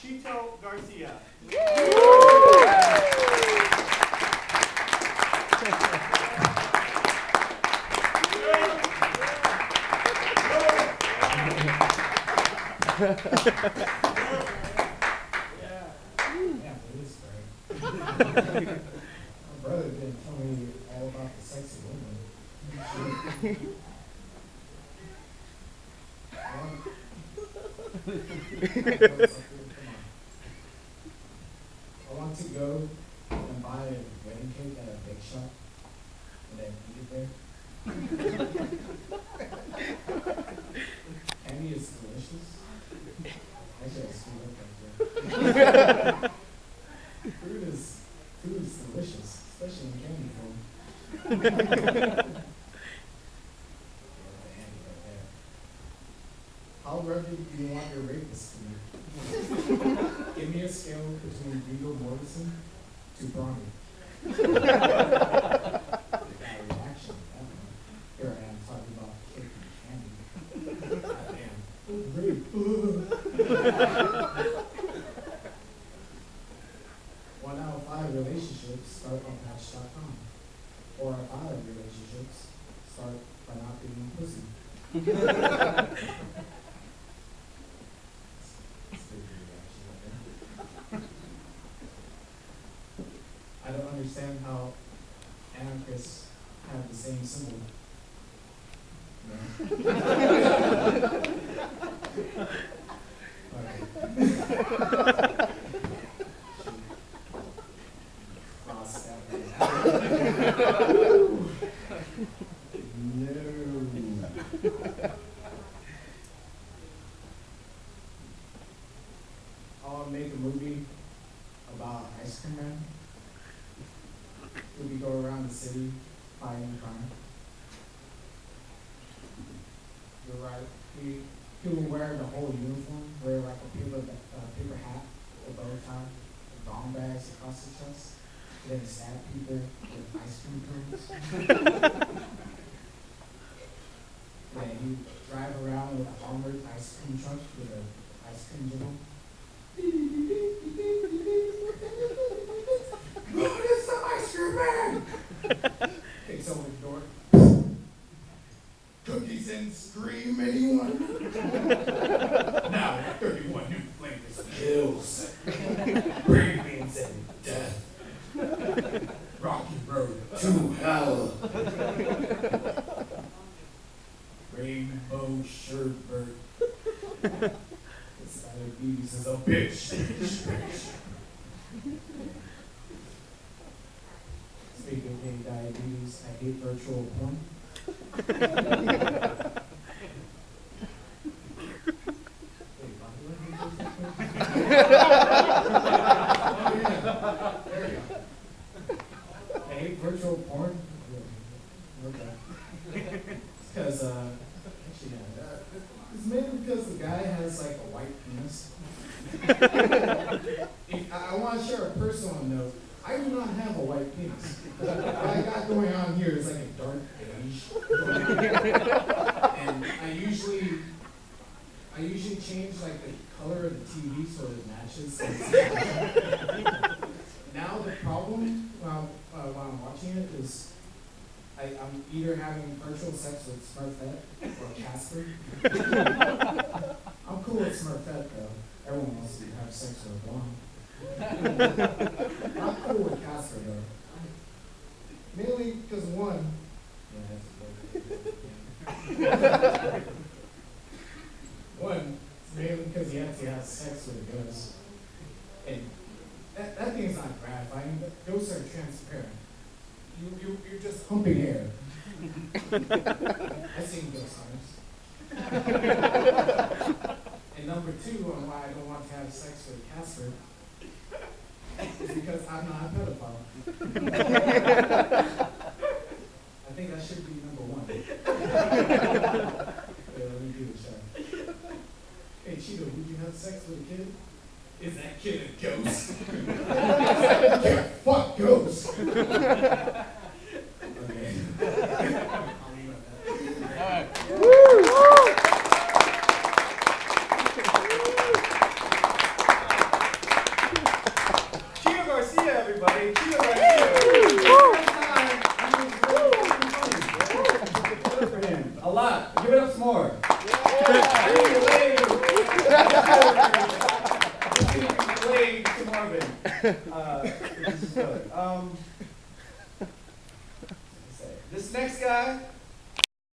Chito Garcia. My brother didn't tell me all about the sexy women. I want to go and buy a wedding cake at a bake shop and then eat it there. Candy is delicious. Actually, I screwed up right there. Food is delicious, especially in candy form. How rugged do you want your rapist to be? Give me a scale between Viggo Mortensen to Bronny. That reaction, that one. Here I am talking about cake and candy. Goddamn. Rape. 1 out of 5 relationships start on Match.com. 4 out of 5 relationships start by not being pussy. I don't understand how anarchists have the same symbol. No. Okay. Cross that way. No. I'll make a movie about Ice Cream Man. We go around the city fighting crime. You're right. He will wear the whole uniform, wear like a paper hat, a bow tie, gong bags across the chest, then stab people with ice cream cones. Then he drive around with a armored ice cream truck with an ice cream jiggle. Look, it's the ice cream man! Takes over the door. Cookies and scream, anyone? Now, 31 new flavors. Kills. Green beans and death. Rocky Road to hell. Rainbow sherbet. This diabetes is a bitch. Speaking of getting diabetes, I hate virtual porn. Wait, Bobby, what hate virtual porn? Oh, yeah. There we go. I hate virtual porn. Okay. It's because, actually, it's mainly because the guy has like a white penis. I want to share a personal note. I do not have a white penis. What I got going on here is like a dark beige. And I usually change like the color of the TV so it matches. Now the problem while I'm watching it is I'm either having virtual sex with Smurfette or Casper. I'm cool with Smurfette though. Everyone wants to have sex with a blonde. I'm cool with Casper though. Mainly because one, one, it's mainly because he actually has sex with a ghost. And that thing's not gratifying, but ghosts are transparent. You're just humping air. I've seen ghost hunters. And number 2 on why I don't want to have sex with Casper is because I'm not a pedophile. I think that should be number 1. Yeah, let me do the show. Hey Cheeto, would you have sex with a kid? Is that kid a ghost? Yeah, fuck ghosts. Okay. I'll leave it at that. All right. Woo! everybody. Cheer right here. First time, he was really fucking funny. Good for him. A lot. Give it up some more. To Marvin. This is good. This next guy.